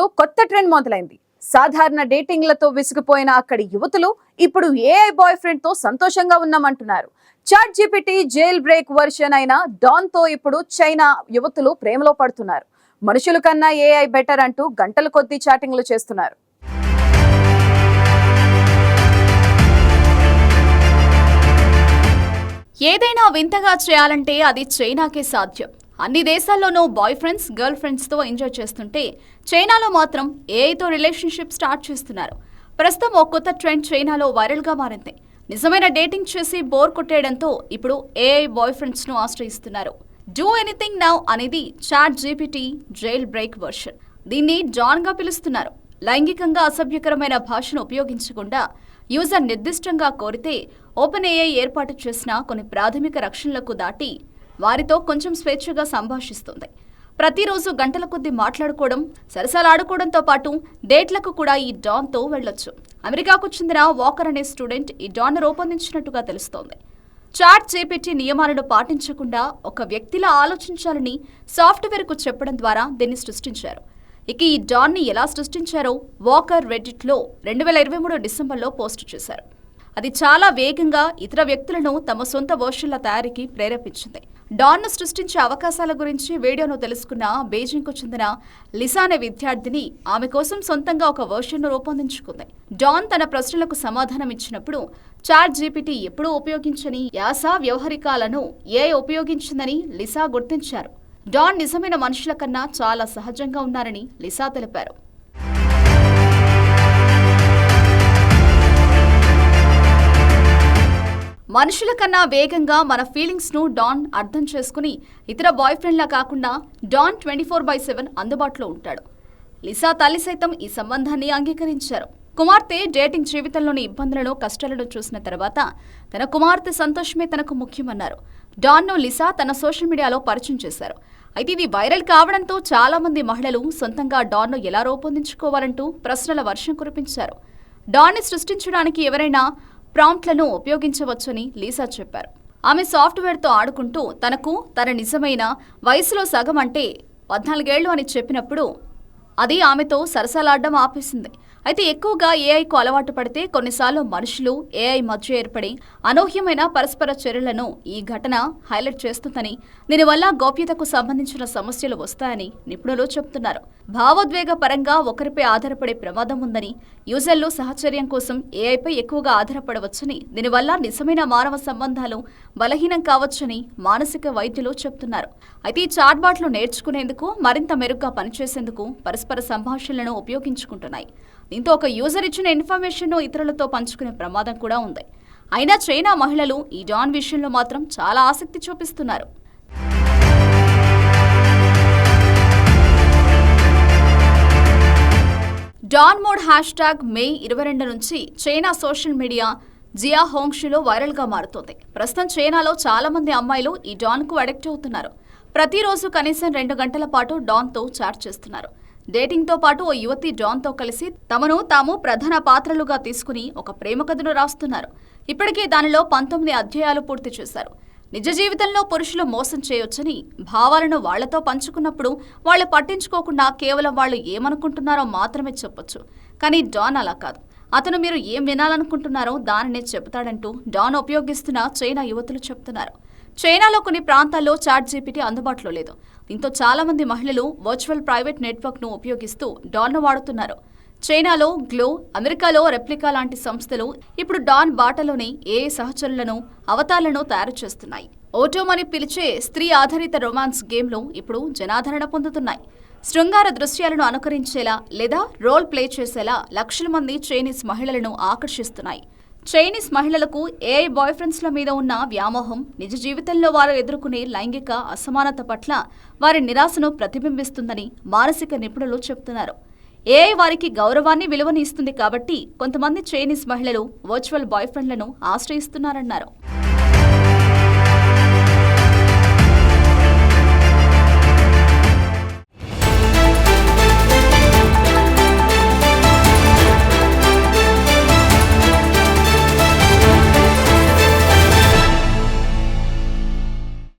ఇప్పుడు కొత్త ట్రెండ్ మొదలైంది. సాధారణ డేటింగ్లతో విసిగిపోయిన అక్కడి యువతులు ఇప్పుడు ఏఐ బాయ్ ఫ్రెండ్ తో సంతోషంగా ఉన్నామంటున్నారు. Chat GPT jailbreak version అయిన డాన్ తో ఇప్పుడు చైనా యువతులు ప్రేమలో పడుతున్నారు. మనుషుల కన్నా ఏఐ బెటర్ అంటూ గంటల కొద్దీ చాటింగ్లు చేస్తున్నారు. ఏదైనా వింతగా చేయాలంటే అది చైనాకే సాధ్యం. అన్ని దేశాల్లోనూ బాయ్ ఫ్రెండ్స్, గర్ల్ ఫ్రెండ్స్తో ఎంజాయ్ చేస్తుంటే చైనాలో మాత్రం ఏఐతో రిలేషన్షిప్ స్టార్ట్ చేస్తున్నారు. ప్రస్తుతం ఓ కొత్త ట్రెండ్ చైనాలో వైరల్గా మారింది. నిజమైన డేటింగ్ చేసి బోర్ కొట్టేయడంతో ఇప్పుడు ఏఐ బాయ్ ఫ్రెండ్స్ను ఆశ్రయిస్తున్నారు. డూ ఎనీథింగ్ నౌ అనేది chat GPT jailbreak version. దీన్ని జాన్గా పిలుస్తున్నారు. లైంగికంగా అసభ్యకరమైన భాషను ఉపయోగించకుండా యూజర్ నిర్దిష్టంగా కోరితే ఓపెన్ ఏఐ ఏర్పాటు చేసిన కొన్ని ప్రాథమిక రక్షణలకు దాటి వారితో కొంచెం స్వేచ్ఛగా సంభాషిస్తుంది. ప్రతిరోజు గంటల కొద్దీ మాట్లాడుకోవడం, సరసాలాడుకోవడంతో పాటు డేట్లకు కూడా ఈ డాన్తో వెళ్లొచ్చు. అమెరికాకు చెందిన వాకర్ అనే స్టూడెంట్ ఈ డాన్ రూపొందించినట్టుగా తెలుస్తోంది. చాట్ జీపీటీ నియమాలను పాటించకుండా ఒక వ్యక్తిలా ఆలోచించాలని సాఫ్ట్వేర్కు చెప్పడం ద్వారా దీన్ని సృష్టించారు. ఇక ఈ డాన్ని ఎలా సృష్టించారో వాకర్ రెడ్డిట్లో 2023 డిసెంబర్లో పోస్టు చేశారు. అది చాలా వేగంగా ఇతర వ్యక్తులను తమ సొంత వర్షన్ల తయారీకి ప్రేరేపించింది. డాన్ను సృష్టించే అవకాశాల గురించి వీడియోను తెలుసుకున్న బీజింగ్కు చెందిన లిసా అనే విద్యార్థిని ఆమె కోసం సొంతంగా ఒక వర్షన్ను రూపొందించుకుంది. డాన్ తన ప్రశ్నలకు సమాధానం ఇచ్చినప్పుడు చాట్ జీపీటీ ఎప్పుడూ ఉపయోగించని యాస వ్యవహారికాలను ఏఐ ఉపయోగించిందని లిసా గుర్తించారు. డాన్ నిజమైన మనుషుల కన్నా చాలా సహజంగా ఉన్నారని లిసా తెలిపారు. మనుషుల కన్నా వేగంగా మన ఫీలింగ్స్ను డాన్ అర్థం చేసుకుని ఇతర బాయ్ ఫ్రెండ్లా కాకుండా డాన్ 24/7 అందుబాటులో ఉంటాడు. లిసా తల్లి సైతం ఈ సంబంధాన్ని అంగీకరించారు. కుమార్తె డేటింగ్ జీవితంలోని ఇబ్బందులను, కష్టాలను చూసిన తర్వాత తన కుమార్తె సంతోషమే తనకు ముఖ్యమన్నారు. డాన్ను లిసా తన సోషల్ మీడియాలో పరిచయం చేశారు. అయితే ఇది వైరల్ కావడంతో చాలా మంది మహిళలు సొంతంగా డాన్ను ఎలా రూపొందించుకోవాలంటూ ప్రశ్నల వర్షం కురిపించారు. డాన్ని సృష్టించడానికి ఎవరైనా ప్రాంప్ట్లను ఉపయోగించవచ్చని లీసా చెప్పారు. ఆమె సాఫ్ట్వేర్తో ఆడుకుంటూ తన నిజమైన వయసులో సగం అంటే 14 ఏళ్లు అని చెప్పినప్పుడు అది ఆమెతో సరసాలాడడం ఆపేసింది. అయితే ఎక్కువగా ఏఐకు అలవాటు పడితే కొన్నిసార్లు మనుషులు, ఏఐ మధ్య ఏర్పడే అనూహ్యమైన పరస్పర చర్యలను ఈ ఘటన హైలైట్ చేస్తుందని, దీనివల్ల గోప్యతకు సంబంధించిన సమస్యలు వస్తాయని నిపుణులు చెబుతున్నారు. భావోద్వేగ పరంగా ఒకరిపై ఆధారపడే ప్రమాదం ఉందని, యూజర్లు సహచర్యం కోసం ఏఐపై ఎక్కువగా ఆధారపడవచ్చని, దీనివల్ల నిజమైన మానవ సంబంధాలు బలహీనం కావచ్చని మానసిక వైద్యులు చెబుతున్నారు. అయితే ఈ చాట్బాట్లు నేర్చుకునేందుకు, మరింత మెరుగ్గా పనిచేసేందుకు పరస్పర సంభాషణలను ఉపయోగించుకుంటున్నాయి. దీంతో ఒక యూజర్ ఇచ్చిన ఇన్ఫర్మేషన్ను ఇతరులతో పంచుకునే ప్రమాదం కూడా ఉంది. అయినా చైనా మహిళలు ఈ డాన్ విషయంలో మాత్రం చాలా ఆసక్తి చూపిస్తున్నారు. డాన్ మోడ్ హ్యాష్ట్యాగ్ మే 22 నుంచి చైనా సోషల్ మీడియా జియా హోంగ్షులో వైరల్గా మారుతోంది. ప్రస్తుతం చైనాలో చాలా మంది అమ్మాయిలు ఈ డాన్కు అడిక్ట్ అవుతున్నారు. ప్రతిరోజు కనీసం 2 గంటల పాటు డాన్తో చాట్ చేస్తున్నారు. డేటింగ్తో పాటు ఓ యువతి డాన్తో కలిసి తమను తాము ప్రధాన పాత్రలుగా తీసుకుని ఒక ప్రేమ కథను రాస్తున్నారు. ఇప్పటికే దానిలో 19 అధ్యాయాలు పూర్తి చేశారు. నిజ జీవితంలో పురుషులు మోసం చేయొచ్చని, భావాలను వాళ్లతో పంచుకున్నప్పుడు వాళ్ళు పట్టించుకోకుండా కేవలం వాళ్ళు ఏమనుకుంటున్నారో మాత్రమే చెప్పొచ్చు. కానీ డాన్ అలా కాదు. అతను మీరు ఏం వినాలనుకుంటున్నారో దానినే చెబుతాడంటూ డాన్ ఉపయోగిస్తున్న చైనా యువతులు చెబుతున్నారు. చైనాలో కొన్ని ప్రాంతాల్లో చాట్ జీపీటీ అందుబాటులో లేదు. దీంతో చాలా మంది మహిళలు వర్చువల్ ప్రైవేట్ నెట్వర్క్ను ఉపయోగిస్తూ డాన్ను వాడుతున్నారు. చైనాలో గ్లో, అమెరికాలో రెప్లికా లాంటి సంస్థలు ఇప్పుడు డాన్ బాటలోనే ఏఐ సహచరులను, అవతార్లను తయారు చేస్తున్నాయి. ఓటోమ్ అని పిలిచే స్త్రీ ఆధారిత రొమాన్స్ గేమ్లు ఇప్పుడు జనాదరణ పొందుతున్నాయి. శృంగార దృశ్యాలను అనుకరించేలా లేదా రోల్ ప్లే చేసేలా లక్షల మంది చైనీస్ మహిళలను ఆకర్షిస్తున్నాయి. చైనీస్ మహిళలకు ఏఐ బాయ్ ఫ్రెండ్స్ల మీద ఉన్న వ్యామోహం నిజ జీవితంలో వారు ఎదుర్కొనే లైంగిక అసమానత పట్ల వారి నిరాశను ప్రతిబింబిస్తుందని మానసిక నిపుణులు చెబుతున్నారు. ఏఐ వారికి గౌరవాన్ని, విలువని ఇస్తుంది కాబట్టి కొంతమంది చైనీస్ మహిళలు వర్చువల్ బాయ్ ఫ్రెండ్లను ఆశ్రయిస్తున్నారన్నారు.